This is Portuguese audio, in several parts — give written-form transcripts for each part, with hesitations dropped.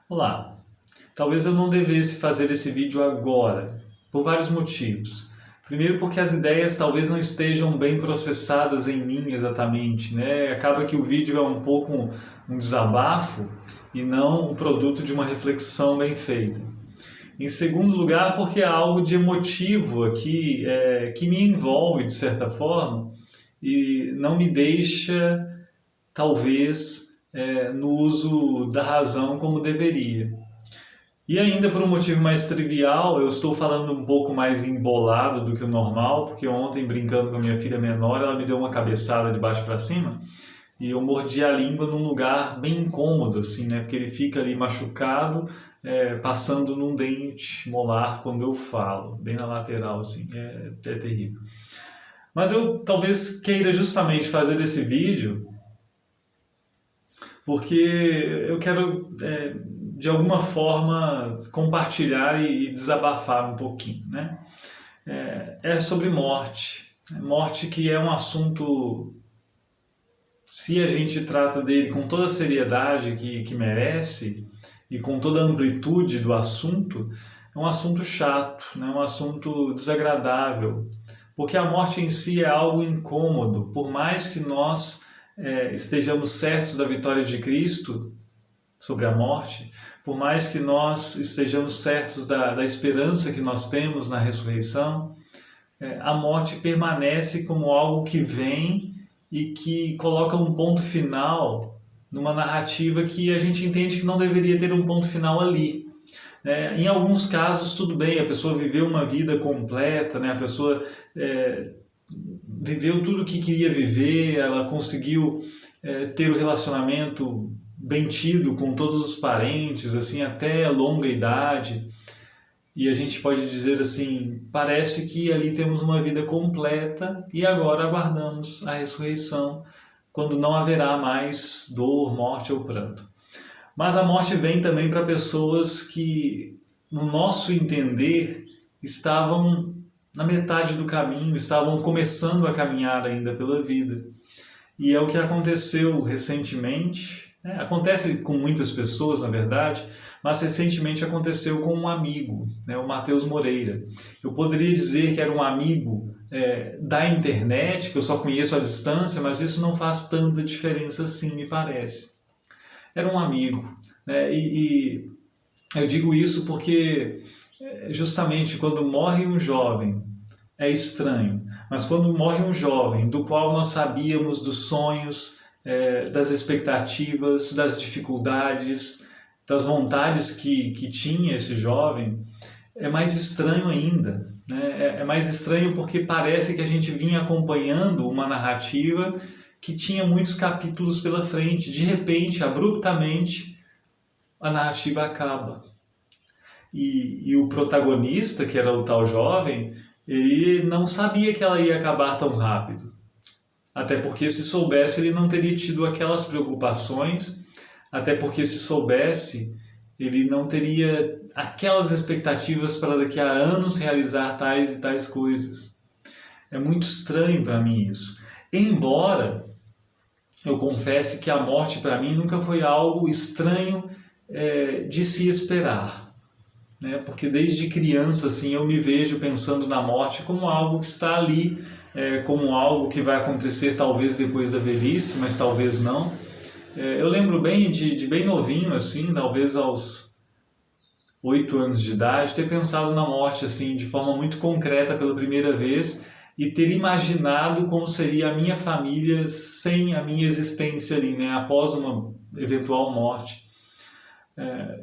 Olá, talvez eu não devesse fazer esse vídeo agora, por vários motivos. Primeiro porque as ideias talvez não estejam bem processadas em mim exatamente, né? Acaba que o vídeo é um pouco um desabafo e não o produto de uma reflexão bem feita. Em segundo lugar, porque há algo de emotivo aqui que me envolve de certa forma e não me deixa, talvez, no uso da razão como deveria. E ainda por um motivo mais trivial, eu estou falando um pouco mais embolado do que o normal, porque ontem, brincando com a minha filha menor, ela me deu uma cabeçada de baixo para cima e eu mordi a língua num lugar bem incômodo, assim, né? Porque ele fica ali machucado, passando num dente molar quando eu falo, bem na lateral, assim, é terrível. Mas eu talvez queira justamente fazer esse vídeo porque eu quero, de alguma forma, compartilhar e desabafar um pouquinho, né? É sobre morte. Morte que é um assunto, se a gente trata dele com toda a seriedade que merece e com toda a amplitude do assunto, é um assunto chato, né? Um assunto desagradável, porque a morte em si é algo incômodo, por mais que nós estejamos certos da vitória de Cristo sobre a morte, por mais que nós estejamos certos da esperança que nós temos na ressurreição, a morte permanece como algo que vem e que coloca um ponto final numa narrativa que a gente entende que não deveria ter um ponto final ali. Em alguns casos, tudo bem, a pessoa viveu uma vida completa, né? A pessoa viveu tudo o que queria viver, ela conseguiu ter o relacionamento bem tido com todos os parentes, assim, até longa idade. E a gente pode dizer assim, parece que ali temos uma vida completa e agora aguardamos a ressurreição, quando não haverá mais dor, morte ou pranto. Mas a morte vem também para pessoas que, no nosso entender, estavam na metade do caminho, estavam começando a caminhar ainda pela vida. E é o que aconteceu recentemente, né? Acontece com muitas pessoas, na verdade, mas recentemente aconteceu com um amigo, né? O Matheus Moreira. Eu poderia dizer que era um amigo da internet, que eu só conheço à distância, mas isso não faz tanta diferença assim, me parece. Era um amigo, né? E eu digo isso porque justamente quando morre um jovem é estranho, mas quando morre um jovem do qual nós sabíamos dos sonhos, das expectativas, das dificuldades, das vontades que tinha esse jovem, é mais estranho ainda, né? É mais estranho porque parece que a gente vinha acompanhando uma narrativa que tinha muitos capítulos pela frente. De repente, abruptamente, a narrativa acaba. E o protagonista, que era o tal jovem, ele não sabia que ela ia acabar tão rápido. Até porque se soubesse, ele não teria tido aquelas preocupações, até porque se soubesse, ele não teria aquelas expectativas para daqui a anos realizar tais e tais coisas. É muito estranho para mim isso. Embora eu confesse que a morte para mim nunca foi algo estranho de se esperar, né? Porque desde criança assim, eu me vejo pensando na morte como algo que está ali, como algo que vai acontecer talvez depois da velhice, mas talvez não. Eu lembro bem de bem novinho, assim, talvez aos 8 anos de idade, ter pensado na morte assim, de forma muito concreta pela primeira vez e ter imaginado como seria a minha família sem a minha existência ali, né, após uma eventual morte.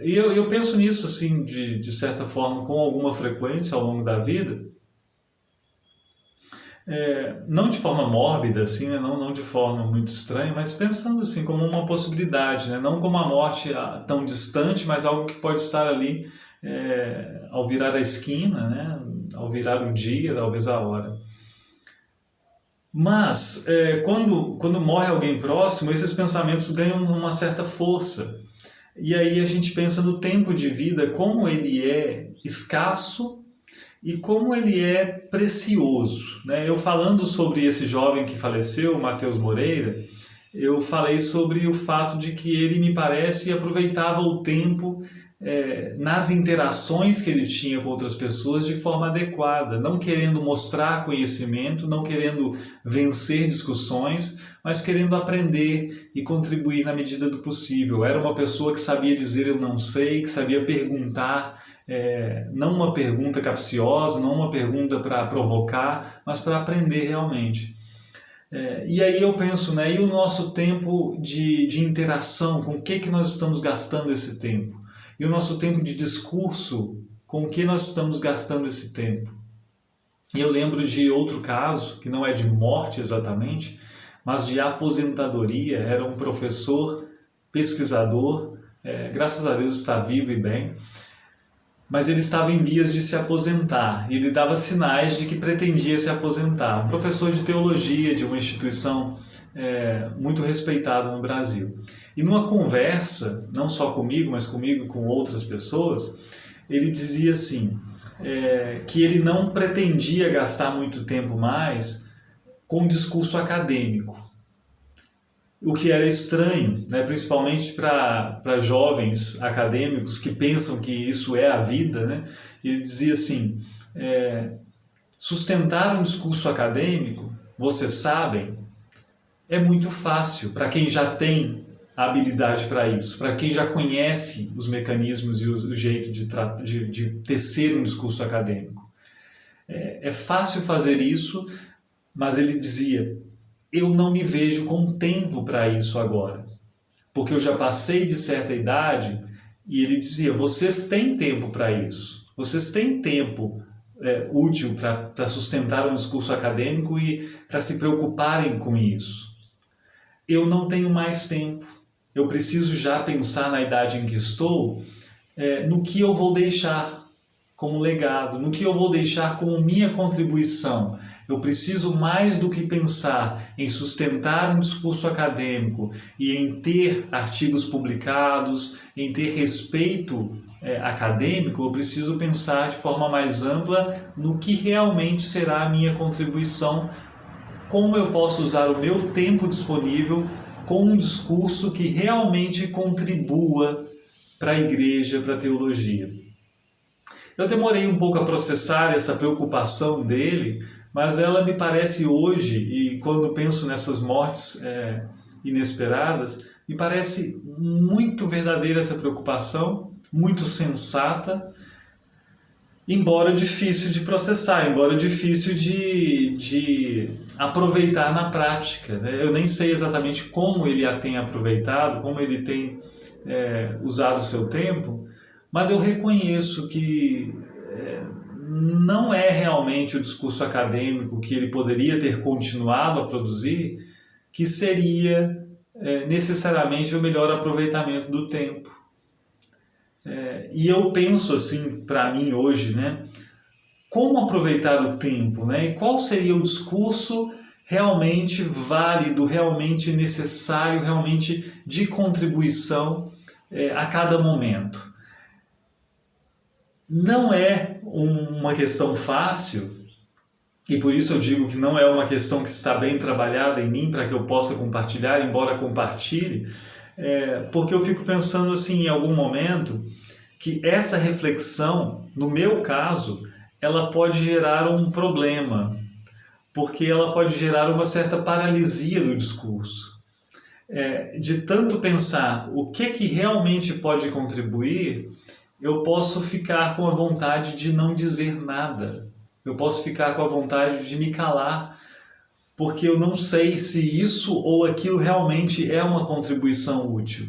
E eu penso nisso assim, de certa forma, com alguma frequência ao longo da vida, não de forma mórbida, assim, né? Não de forma muito estranha, mas pensando assim como uma possibilidade, né? Não como a morte tão distante, mas algo que pode estar ali ao virar a esquina, né? Ao virar o dia, talvez a hora. Mas quando morre alguém próximo, esses pensamentos ganham uma certa força. E aí a gente pensa no tempo de vida, como ele é escasso e como ele é precioso, né? Eu falando sobre esse jovem que faleceu, o Matheus Moreira, eu falei sobre o fato de que ele, me parece, aproveitava o tempo nas interações que ele tinha com outras pessoas de forma adequada, não querendo mostrar conhecimento, não querendo vencer discussões, mas querendo aprender e contribuir na medida do possível. Era uma pessoa que sabia dizer eu não sei, que sabia perguntar, não uma pergunta capciosa, não uma pergunta para provocar, mas para aprender realmente. E aí eu penso, né, e o nosso tempo de interação, com o que nós estamos gastando esse tempo? E o nosso tempo de discurso, com o que nós estamos gastando esse tempo? E eu lembro de outro caso, que não é de morte exatamente, mas de aposentadoria. Era um professor, pesquisador, graças a Deus está vivo e bem, mas ele estava em vias de se aposentar. Ele dava sinais de que pretendia se aposentar. Um professor de teologia de uma instituição muito respeitada no Brasil. E numa conversa, não só comigo, mas comigo e com outras pessoas, ele dizia assim, que ele não pretendia gastar muito tempo mais com discurso acadêmico. O que era estranho, né? Principalmente para jovens acadêmicos que pensam que isso é a vida, né? Ele dizia assim, sustentar um discurso acadêmico, vocês sabem, é muito fácil para quem já tem a habilidade para isso, para quem já conhece os mecanismos e o jeito de tecer um discurso acadêmico. É fácil fazer isso, mas ele dizia, eu não me vejo com tempo para isso agora, porque eu já passei de certa idade. E ele dizia, vocês têm tempo para isso, vocês têm tempo útil para sustentar um discurso acadêmico e para se preocuparem com isso. Eu não tenho mais tempo, eu preciso já pensar na idade em que estou, no que eu vou deixar como legado, no que eu vou deixar como minha contribuição. Eu preciso mais do que pensar em sustentar um discurso acadêmico e em ter artigos publicados, em ter respeito acadêmico, eu preciso pensar de forma mais ampla no que realmente será a minha contribuição, como eu posso usar o meu tempo disponível com um discurso que realmente contribua para a igreja, para a teologia. Eu demorei um pouco a processar essa preocupação dele, mas ela me parece hoje, e quando penso nessas mortes inesperadas, me parece muito verdadeira essa preocupação, muito sensata, embora difícil de processar, embora difícil de aproveitar na prática, né? Eu nem sei exatamente como ele a tem aproveitado, como ele tem usado o seu tempo, mas eu reconheço que não é realmente o discurso acadêmico que ele poderia ter continuado a produzir que seria necessariamente o melhor aproveitamento do tempo. E eu penso assim, para mim hoje, né, como aproveitar o tempo, né, e qual seria o discurso realmente válido, realmente necessário, realmente de contribuição a cada momento. Não é uma questão fácil, e por isso eu digo que não é uma questão que está bem trabalhada em mim para que eu possa compartilhar, embora compartilhe, porque eu fico pensando assim, em algum momento, que essa reflexão, no meu caso, ela pode gerar um problema, porque ela pode gerar uma certa paralisia do discurso. De tanto pensar o que realmente pode contribuir, eu posso ficar com a vontade de não dizer nada. Eu posso ficar com a vontade de me calar, porque eu não sei se isso ou aquilo realmente é uma contribuição útil.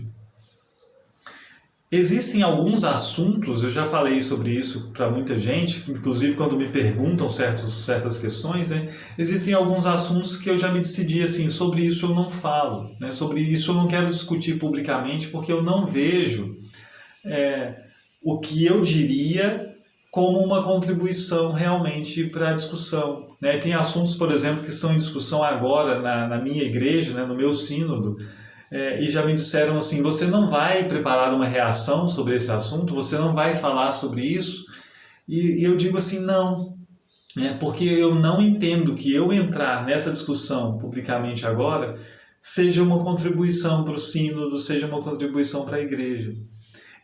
Existem alguns assuntos, eu já falei sobre isso para muita gente, inclusive quando me perguntam certas questões, né? Existem alguns assuntos que eu já me decidi assim, sobre isso eu não falo, né? Sobre isso eu não quero discutir publicamente, porque eu não vejo o que eu diria como uma contribuição realmente para a discussão, né? Tem assuntos, por exemplo, que estão em discussão agora na minha igreja, né? No meu sínodo, e já me disseram assim, você não vai preparar uma reação sobre esse assunto, você não vai falar sobre isso? E eu digo assim, não, porque eu não entendo que eu entrar nessa discussão publicamente agora seja uma contribuição para o sínodo, seja uma contribuição para a igreja.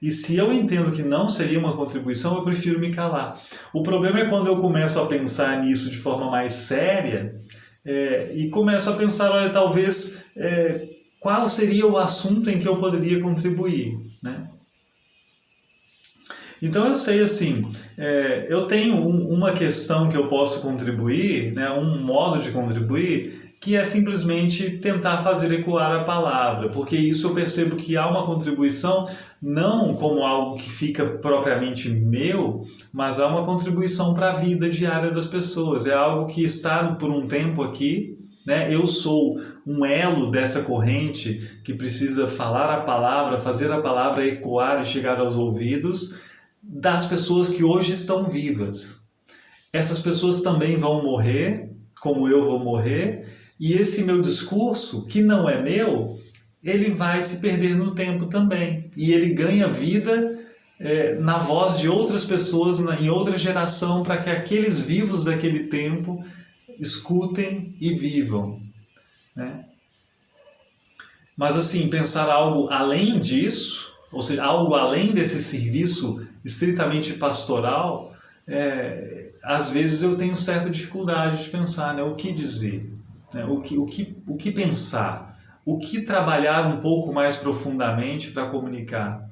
E se eu entendo que não seria uma contribuição, eu prefiro me calar. O problema é quando eu começo a pensar nisso de forma mais séria e começo a pensar, olha, talvez qual seria o assunto em que eu poderia contribuir, né? Então eu sei assim, eu tenho uma questão que eu posso contribuir, né, um modo de contribuir, que é simplesmente tentar fazer ecoar a palavra, porque isso eu percebo que há uma contribuição não como algo que fica propriamente meu, mas há uma contribuição para a vida diária das pessoas. É algo que está por um tempo aqui, né? Eu sou um elo dessa corrente que precisa falar a palavra, fazer a palavra ecoar e chegar aos ouvidos das pessoas que hoje estão vivas. Essas pessoas também vão morrer, como eu vou morrer, e esse meu discurso, que não é meu, ele vai se perder no tempo também. E ele ganha vida na voz de outras pessoas, em outra geração, para que aqueles vivos daquele tempo escutem e vivam, né? Mas assim, pensar algo além disso, ou seja, algo além desse serviço estritamente pastoral, às vezes eu tenho certa dificuldade de pensar, né, o que dizer, né, o que pensar, o que trabalhar um pouco mais profundamente para comunicar.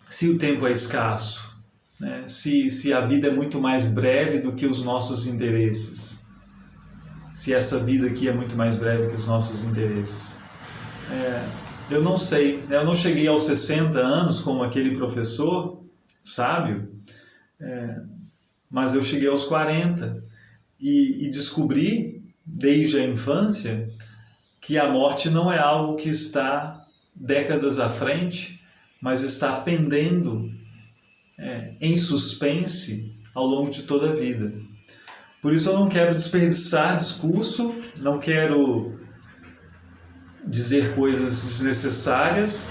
Se o tempo é escasso, né, se a vida é muito mais breve do que os nossos interesses, se essa vida aqui é muito mais breve que os nossos interesses. Eu não sei, eu não cheguei aos 60 anos como aquele professor sábio, mas eu cheguei aos 40 e descobri, desde a infância, que a morte não é algo que está décadas à frente, mas está pendendo em suspense ao longo de toda a vida. Por isso eu não quero desperdiçar discurso, não quero dizer coisas desnecessárias,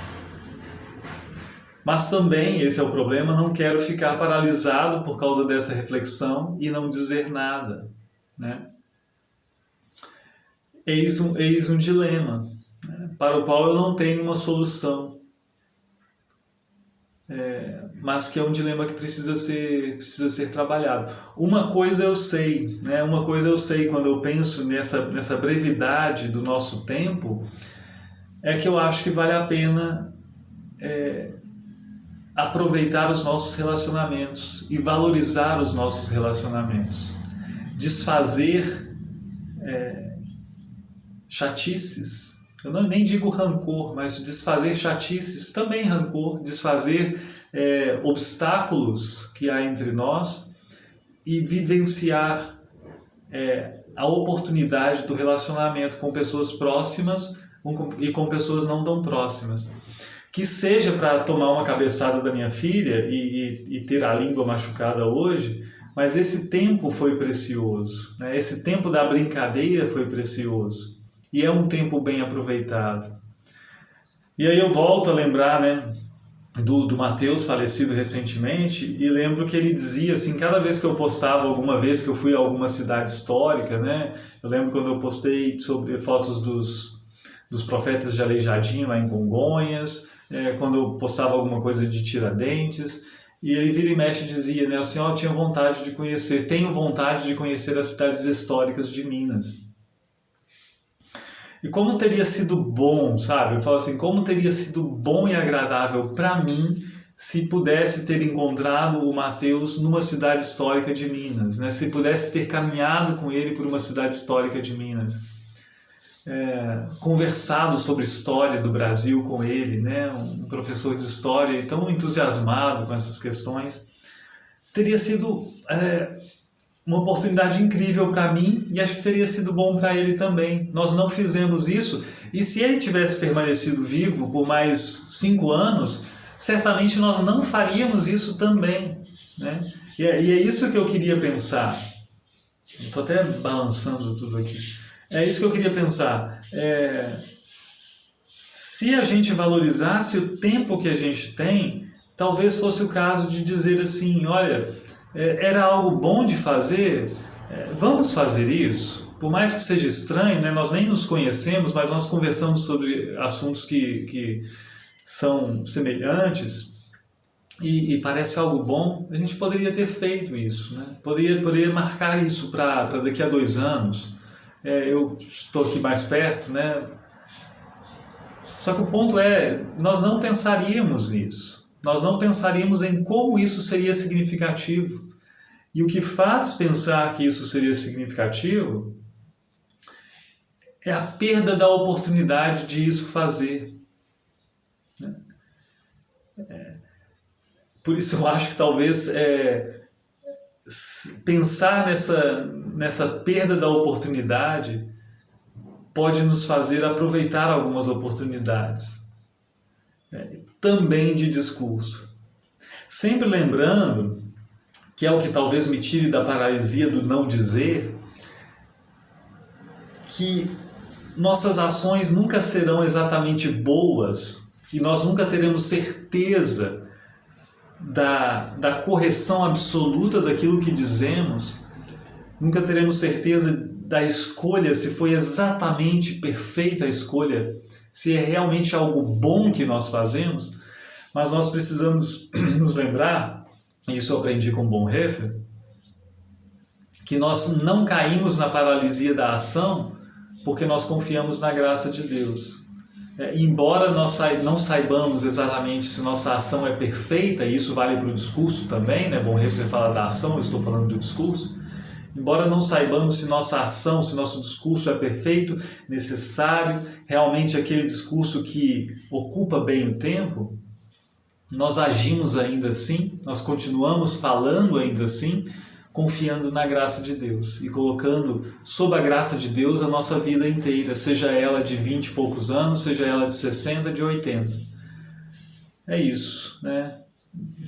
mas também, esse é o problema, não quero ficar paralisado por causa dessa reflexão e não dizer nada, né? Eis um dilema, né, para o qual eu não tenho uma solução, mas que é um dilema que precisa ser trabalhado. Uma coisa eu sei, né, quando eu penso nessa brevidade do nosso tempo, é que eu acho que vale a pena aproveitar os nossos relacionamentos e valorizar os nossos relacionamentos. Desfazer chatices. Eu nem digo rancor, mas desfazer chatices, também rancor, desfazer obstáculos que há entre nós e vivenciar a oportunidade do relacionamento com pessoas próximas e com pessoas não tão próximas. Que seja para tomar uma cabeçada da minha filha e ter a língua machucada hoje, mas esse tempo foi precioso, né? Esse tempo da brincadeira foi precioso. E é um tempo bem aproveitado. E aí eu volto a lembrar, né, do Mateus, falecido recentemente, e lembro que ele dizia assim, cada vez que eu postava, alguma vez que eu fui a alguma cidade histórica, né, eu lembro quando eu postei sobre fotos dos profetas de Aleijadinho lá em Congonhas, quando eu postava alguma coisa de Tiradentes, e ele vira e mexe e dizia, né, assim, eu tenho vontade de conhecer as cidades históricas de Minas. E como teria sido bom, sabe? Eu falo assim, como teria sido bom e agradável para mim se pudesse ter encontrado o Mateus numa cidade histórica de Minas, né? Se pudesse ter caminhado com ele por uma cidade histórica de Minas, conversado sobre história do Brasil com ele, né? Um professor de história tão entusiasmado com essas questões. Teria sido uma oportunidade incrível para mim e acho que teria sido bom para ele também. Nós não fizemos isso e se ele tivesse permanecido vivo por mais 5 anos, certamente nós não faríamos isso também, né? E é isso que eu queria pensar. Estou até balançando tudo aqui. É isso que eu queria pensar. Se a gente valorizasse o tempo que a gente tem, talvez fosse o caso de dizer assim, olha, era algo bom de fazer, vamos fazer isso, por mais que seja estranho, né, nós nem nos conhecemos, mas nós conversamos sobre assuntos que são semelhantes e parece algo bom, a gente poderia ter feito isso, né? Poderia marcar isso para daqui a 2 anos. Eu estou aqui mais perto, né? Só que o ponto é, nós não pensaríamos nisso. Nós não pensaríamos em como isso seria significativo. E o que faz pensar que isso seria significativo é a perda da oportunidade de isso fazer. Por isso eu acho que talvez pensar nessa perda da oportunidade pode nos fazer aproveitar algumas oportunidades, também de discurso. Sempre lembrando, que é o que talvez me tire da paralisia do não dizer, que nossas ações nunca serão exatamente boas e nós nunca teremos certeza da correção absoluta daquilo que dizemos, nunca teremos certeza da escolha, se foi exatamente perfeita a escolha, se é realmente algo bom que nós fazemos, mas nós precisamos nos lembrar, e isso eu aprendi com Bonhoeffer, que nós não caímos na paralisia da ação porque nós confiamos na graça de Deus. Embora nós não saibamos exatamente se nossa ação é perfeita, e isso vale para o discurso também, né? Bonhoeffer fala da ação, eu estou falando do discurso. Embora não saibamos se nossa ação, se nosso discurso é perfeito, necessário, realmente aquele discurso que ocupa bem o tempo, nós agimos ainda assim, nós continuamos falando ainda assim, confiando na graça de Deus e colocando sob a graça de Deus a nossa vida inteira, seja ela de 20 e poucos anos, seja ela de 60, de 80. É isso, né?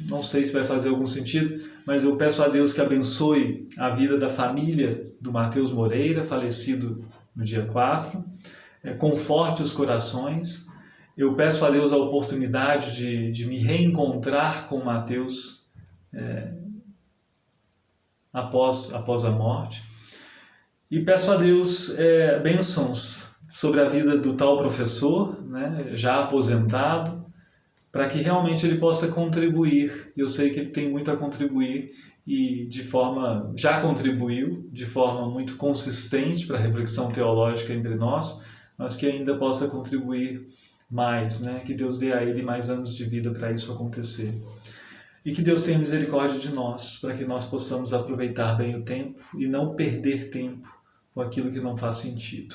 Não sei se vai fazer algum sentido, mas eu peço a Deus que abençoe a vida da família do Matheus Moreira, falecido no dia 4, conforte os corações. Eu peço a Deus a oportunidade de me reencontrar com o Matheus após a morte. E peço a Deus bênçãos sobre a vida do tal professor, né, já aposentado, para que realmente ele possa contribuir. Eu sei que ele tem muito a contribuir e já contribuiu de forma muito consistente para a reflexão teológica entre nós, mas que ainda possa contribuir mais, né? Que Deus dê a ele mais anos de vida para isso acontecer. E que Deus tenha misericórdia de nós, para que nós possamos aproveitar bem o tempo e não perder tempo com aquilo que não faz sentido.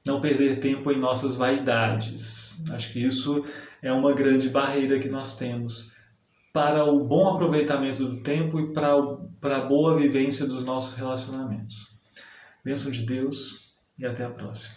Não perder tempo em nossas vaidades. Acho que isso é uma grande barreira que nós temos para o bom aproveitamento do tempo e para a boa vivência dos nossos relacionamentos. Bênção de Deus e até a próxima.